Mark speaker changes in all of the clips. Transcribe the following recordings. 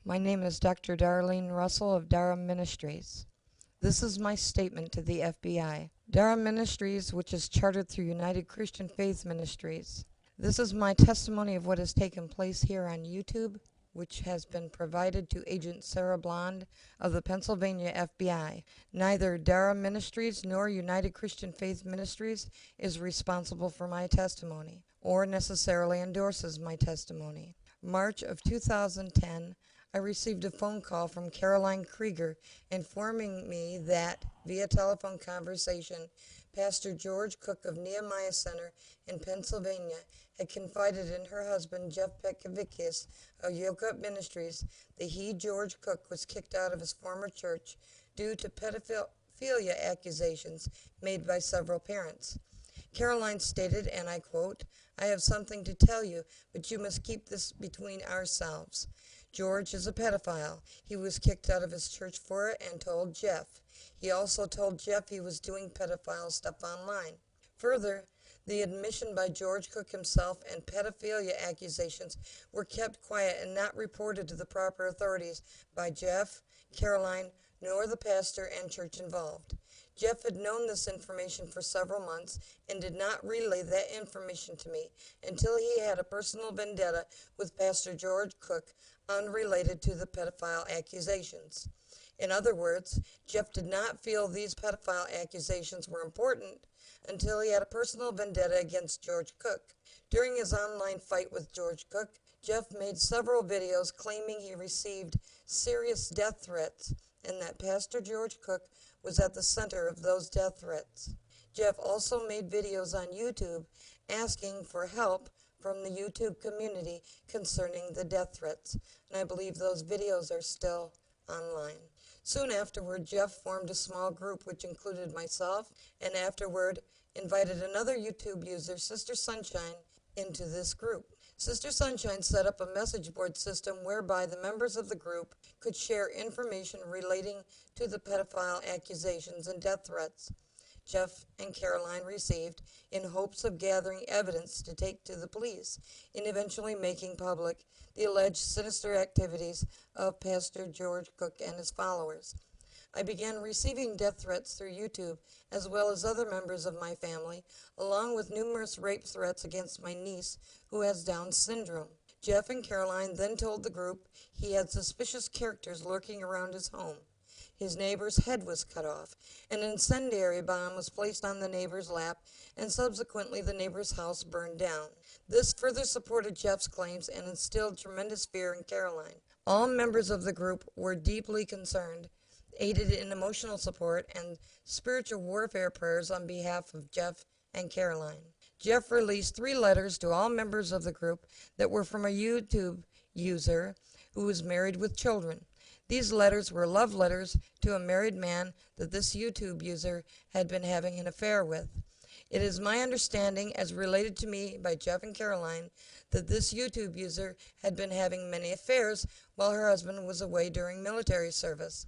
Speaker 1: My name is Dr. Darlene Russell of Ministries. This is my statement to the FBI. Ministries, which is chartered through United Christian Faith Ministries. This is my testimony of what has taken place here on YouTube, which has been provided to Agent Sarah Blond of the Pennsylvania FBI. Neither Ministries nor United Christian Faith Ministries is responsible for my testimony or necessarily endorses my testimony. March of 2010, I received a phone call from Caroline Krieger informing me that, via telephone conversation, Pastor George Cook of Nehemiah Center in Pennsylvania had confided in her husband, Jeff Petkovicius of Yoke Ministries, that he, George Cook, was kicked out of his former church due to pedophilia accusations made by several parents. Caroline stated, and I quote, "I have something to tell you, but you must keep this between ourselves. George is a pedophile. He was kicked out of his church for it and told Jeff. He also told Jeff he was doing pedophile stuff online. Further, the admission by George Cook himself and pedophilia accusations were kept quiet and not reported to the proper authorities by Jeff, Caroline, nor the pastor and church involved. Jeff had known this information for several months and did not relay that information to me until he had a personal vendetta with Pastor George Cook unrelated to the pedophile accusations. In other words, Jeff did not feel these pedophile accusations were important until he had a personal vendetta against George Cook. During his online fight with George Cook, Jeff made several videos claiming he received serious death threats and that Pastor George Cook was at the center of those death threats. Jeff also made videos on YouTube asking for help from the YouTube community concerning the death threats, and I believe those videos are still online. Soon afterward, Jeff formed a small group which included myself, and afterward invited another YouTube user, Sister Sunshine, into this group. Sister Sunshine set up a message board system whereby the members of the group could share information relating to the pedophile accusations and death threats Jeff and Caroline received in hopes of gathering evidence to take to the police and eventually making public the alleged sinister activities of Pastor George Cook and his followers. I began receiving death threats through YouTube as well as other members of my family, along with numerous rape threats against my niece who has Down syndrome. Jeff and Caroline then told the group he had suspicious characters lurking around his home. His neighbor's head was cut off. An incendiary bomb was placed on the neighbor's lap, and subsequently the neighbor's house burned down. This further supported Jeff's claims and instilled tremendous fear in Caroline. All members of the group were deeply concerned, aided in emotional support and spiritual warfare prayers on behalf of Jeff and Caroline. Jeff released 3 letters to all members of the group that were from a YouTube user who was married with children. These letters were love letters to a married man that this YouTube user had been having an affair with. It is my understanding, as related to me by Jeff and Caroline, that this YouTube user had been having many affairs while her husband was away during military service.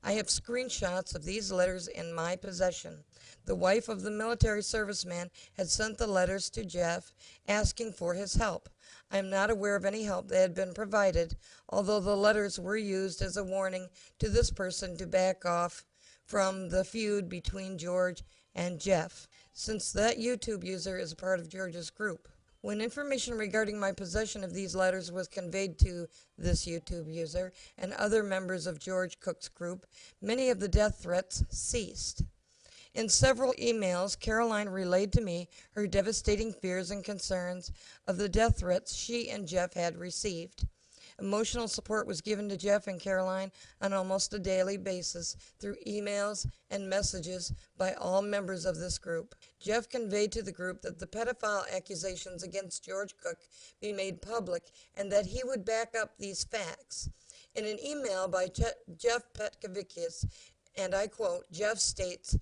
Speaker 1: I have screenshots of these letters in my possession. The wife of the military serviceman had sent the letters to Jeff asking for his help. I am not aware of any help that had been provided, although the letters were used as a warning to this person to back off from the feud between George and Jeff, since that YouTube user is a part of George's group. When information regarding my possession of these letters was conveyed to this YouTube user and other members of George Cook's group, many of the death threats ceased. In several emails, Caroline relayed to me her devastating fears and concerns of the death threats she and Jeff had received. Emotional support was given to Jeff and Caroline on almost a daily basis through emails and messages by all members of this group. Jeff conveyed to the group that the pedophile accusations against George Cook be made public and that he would back up these facts. In an email by Jeff Petkovicius, and I quote, Jeff states,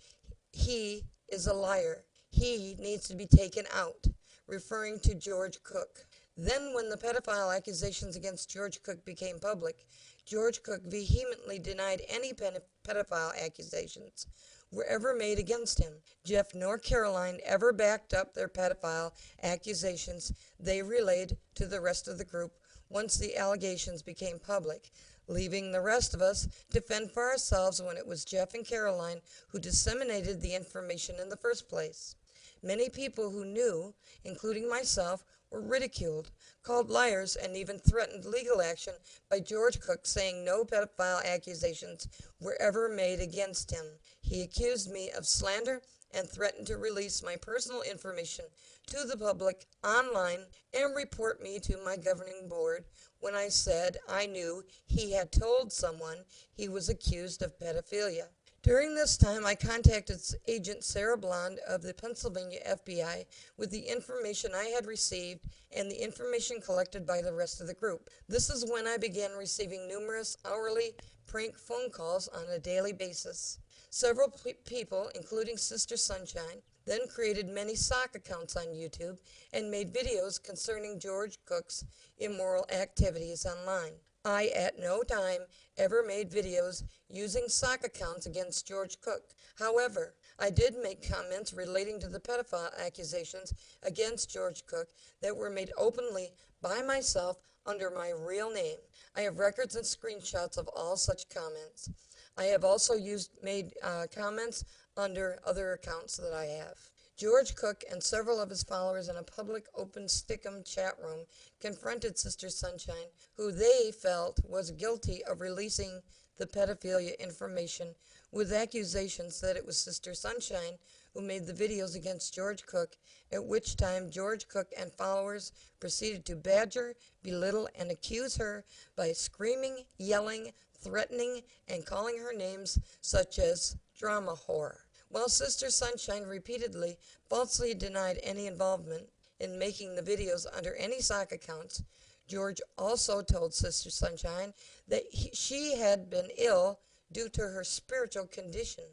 Speaker 1: "He is a liar. He needs to be taken out," referring to George Cook. Then, when the pedophile accusations against George Cook became public, George Cook vehemently denied any pedophile accusations were ever made against him. Jeff nor Caroline ever backed up their pedophile accusations they relayed to the rest of the group once the allegations became public, leaving the rest of us to fend for ourselves when it was Jeff and Caroline who disseminated the information in the first place. Many people who knew, including myself, were ridiculed, called liars, and even threatened legal action by George Cook, saying no pedophile accusations were ever made against him. He accused me of slander and threatened to release my personal information to the public online and report me to my governing board when I said I knew he had told someone he was accused of pedophilia. During this time, I contacted Agent Sarah Blond of the Pennsylvania FBI with the information I had received and the information collected by the rest of the group. This is when I began receiving numerous hourly prank phone calls on a daily basis. Several people, including Sister Sunshine, then created many sock accounts on YouTube and made videos concerning George Cook's immoral activities online. I, at no time, ever made videos using sock accounts against George Cook. However, I did make comments relating to the pedophile accusations against George Cook that were made openly by myself under my real name. I have records and screenshots of all such comments. I have also made comments under other accounts that I have. George Cook and several of his followers in a public open stickum chat room confronted Sister Sunshine, who they felt was guilty of releasing the pedophilia information, with accusations that it was Sister Sunshine who made the videos against George Cook, at which time George Cook and followers proceeded to badger, belittle, and accuse her by screaming, yelling, threatening, and calling her names such as drama whore. While Sister Sunshine repeatedly falsely denied any involvement in making the videos under any sock accounts, George also told Sister Sunshine that she had been ill due to her spiritual condition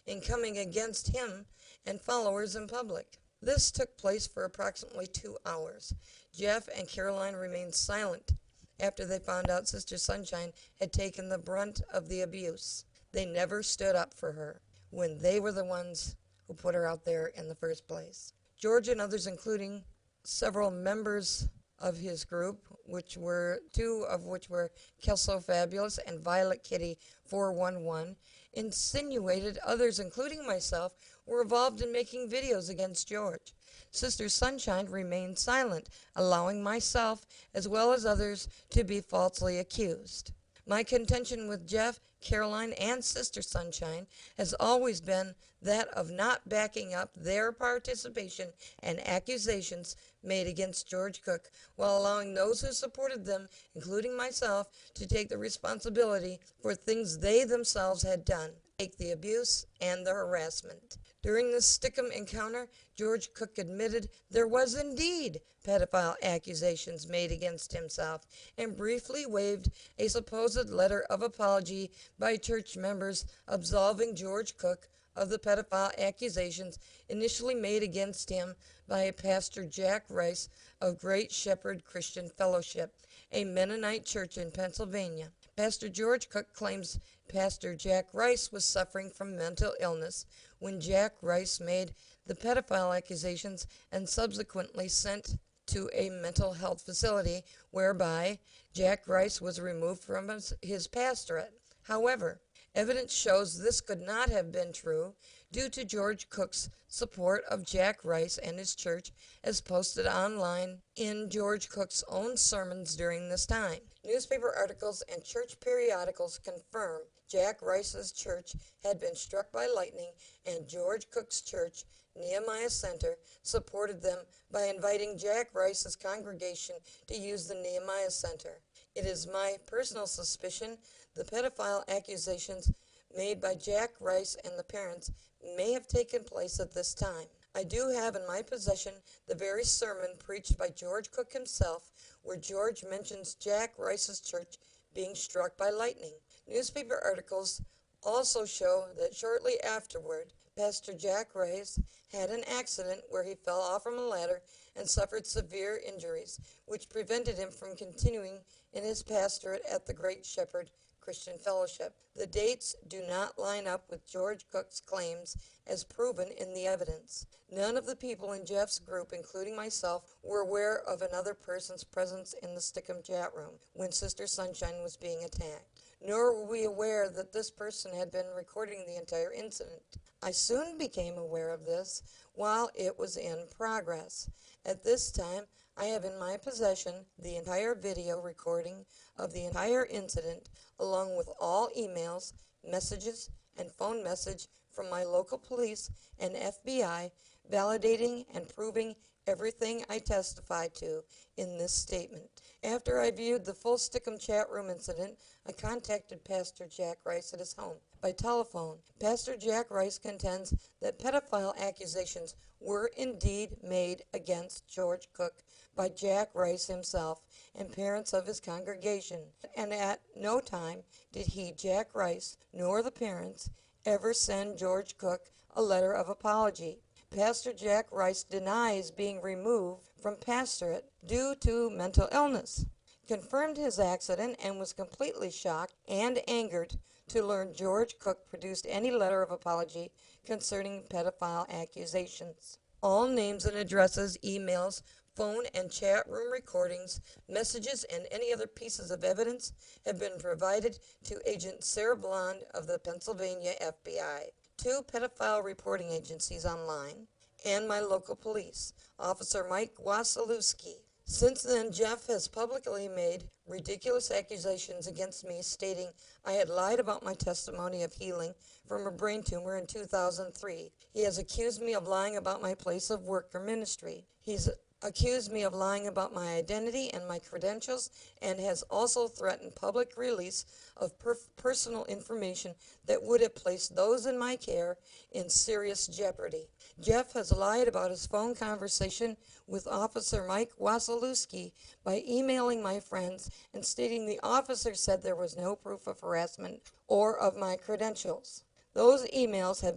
Speaker 1: in coming against him and followers in public. This took place for approximately 2 hours. Jeff and Caroline remained silent after they found out Sister Sunshine had taken the brunt of the abuse. They never stood up for her when they were the ones who put her out there in the first place. George and others, including several members of his group, two of which were Kelso Fabulous and Violet Kitty 411, insinuated others, including myself, were involved in making videos against George. Sister Sunshine remained silent, allowing myself, as well as others, to be falsely accused. My contention with Jeff, Caroline, and Sister Sunshine has always been that of not backing up their participation and accusations made against George Cook, while allowing those who supported them, including myself, to take the responsibility for things they themselves had done, take the abuse and the harassment. During this stickum encounter, George Cook admitted there was indeed pedophile accusations made against himself and briefly waved a supposed letter of apology by church members absolving George Cook of the pedophile accusations initially made against him by Pastor Jack Rice of Great Shepherd Christian Fellowship, a Mennonite church in Pennsylvania. Pastor George Cook claims Pastor Jack Rice was suffering from mental illness when Jack Rice made the pedophile accusations and subsequently sent to a mental health facility whereby Jack Rice was removed from his pastorate. However, evidence shows this could not have been true due to George Cook's support of Jack Rice and his church as posted online in George Cook's own sermons during this time. Newspaper articles and church periodicals confirm Jack Rice's church had been struck by lightning, and George Cook's church, Nehemiah Center, supported them by inviting Jack Rice's congregation to use the Nehemiah Center. It is my personal suspicion the pedophile accusations made by Jack Rice and the parents may have taken place at this time. I do have in my possession the very sermon preached by George Cook himself, where George mentions Jack Rice's church being struck by lightning. Newspaper articles also show that shortly afterward, Pastor Jack Rice had an accident where he fell off from a ladder and suffered severe injuries, which prevented him from continuing in his pastorate at the Great Shepherd Christian Fellowship. The dates do not line up with George Cook's claims as proven in the evidence. None of the people in Jeff's group, including myself, were aware of another person's presence in the Stickum chat room when Sister Sunshine was being attacked, nor were we aware that this person had been recording the entire incident. I soon became aware of this while it was in progress. At this time, I have in my possession the entire video recording of the entire incident, along with all emails, messages, and phone message from my local police and FBI, validating and proving everything I testified to in this statement. After I viewed the full Stickum chat room incident, I contacted Pastor Jack Rice at his home by telephone. Pastor Jack Rice contends that pedophile accusations were indeed made against George Cook by Jack Rice himself and parents of his congregation, and at no time did he, Jack Rice, nor the parents, ever send George Cook a letter of apology. Pastor Jack Rice denies being removed from pastorate due to mental illness, confirmed his accident, and was completely shocked and angered to learn George Cook produced any letter of apology concerning pedophile accusations. All names and addresses, emails, phone and chat room recordings, messages, and any other pieces of evidence have been provided to Agent Sarah Blond of the Pennsylvania FBI, 2 pedophile reporting agencies online, and my local police, Officer Mike Wasilewski. Since then, Jeff has publicly made ridiculous accusations against me, stating I had lied about my testimony of healing from a brain tumor in 2003. He has accused me of lying about my place of work or ministry. He's accused me of lying about my identity and my credentials, and has also threatened public release of personal information that would have placed those in my care in serious jeopardy. Jeff has lied about his phone conversation with Officer Mike Wasilewski by emailing my friends and stating the officer said there was no proof of harassment or of my credentials. Those emails have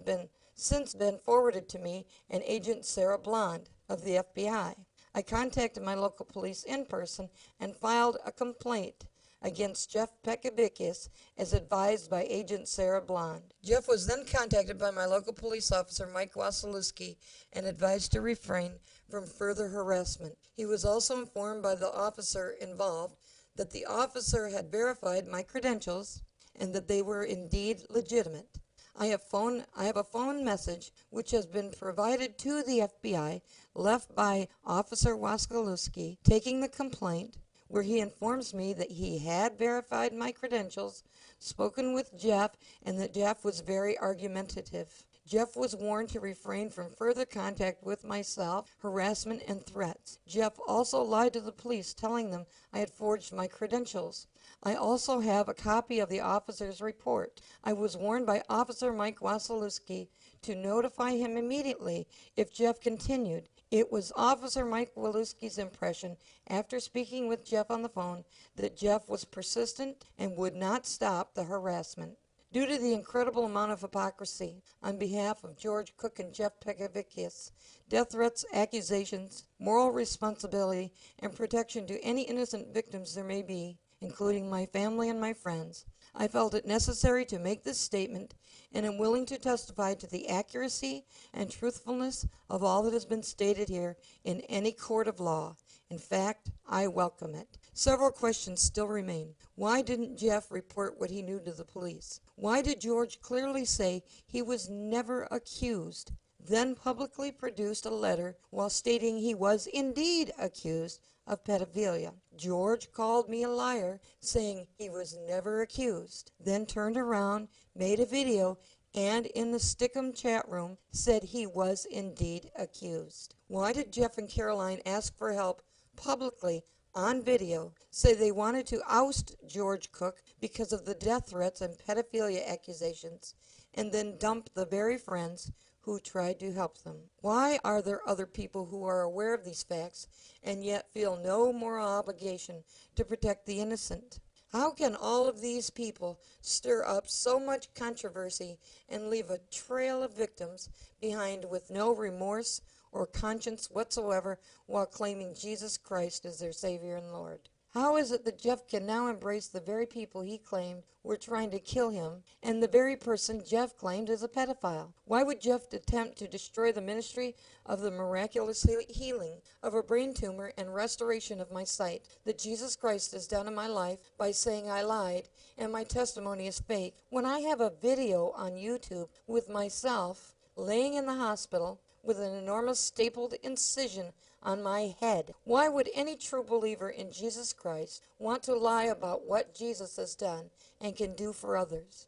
Speaker 1: since been forwarded to me and Agent Sarah Blond of the FBI. I contacted my local police in person and filed a complaint against Jeff Pekavicus as advised by Agent Sarah Blond. Jeff was then contacted by my local police officer Mike Wasilewski and advised to refrain from further harassment. He was also informed by the officer involved that the officer had verified my credentials and that they were indeed legitimate. I have a phone message which has been provided to the FBI, left by Officer Wasilewski, taking the complaint, where he informs me that he had verified my credentials, spoken with Jeff, and that Jeff was very argumentative. Jeff was warned to refrain from further contact with myself, harassment, and threats. Jeff also lied to the police, telling them I had forged my credentials. I also have a copy of the officer's report. I was warned by Officer Mike Wasilewski to notify him immediately if Jeff continued. It was Officer Mike Wasilewski's impression, after speaking with Jeff on the phone, that Jeff was persistent and would not stop the harassment. Due to the incredible amount of hypocrisy on behalf of George Cook and Jeff Pekavicus, death threats, accusations, moral responsibility, and protection to any innocent victims there may be, including my family and my friends, I felt it necessary to make this statement and am willing to testify to the accuracy and truthfulness of all that has been stated here in any court of law. In fact, I welcome it. Several questions still remain. Why didn't Jeff report what he knew to the police? Why did George clearly say he was never accused, then publicly produced a letter while stating he was indeed accused of pedophilia? George called me a liar, saying he was never accused, then turned around, made a video, and in the Stickum chat room said he was indeed accused. Why did Jeff and Caroline ask for help publicly on video, say they wanted to oust George Cook because of the death threats and pedophilia accusations, and then dump the very friends who tried to help them? Why are there other people who are aware of these facts and yet feel no moral obligation to protect the innocent? How can all of these people stir up so much controversy and leave a trail of victims behind with no remorse or conscience whatsoever while claiming Jesus Christ as their Savior and Lord? How is it that Jeff can now embrace the very people he claimed were trying to kill him and the very person Jeff claimed is a pedophile? Why would Jeff attempt to destroy the ministry of the miraculous healing of a brain tumor and restoration of my sight that Jesus Christ has done in my life by saying I lied and my testimony is fake, when I have a video on YouTube with myself laying in the hospital with an enormous stapled incision on my head? Why would any true believer in Jesus Christ want to lie about what Jesus has done and can do for others?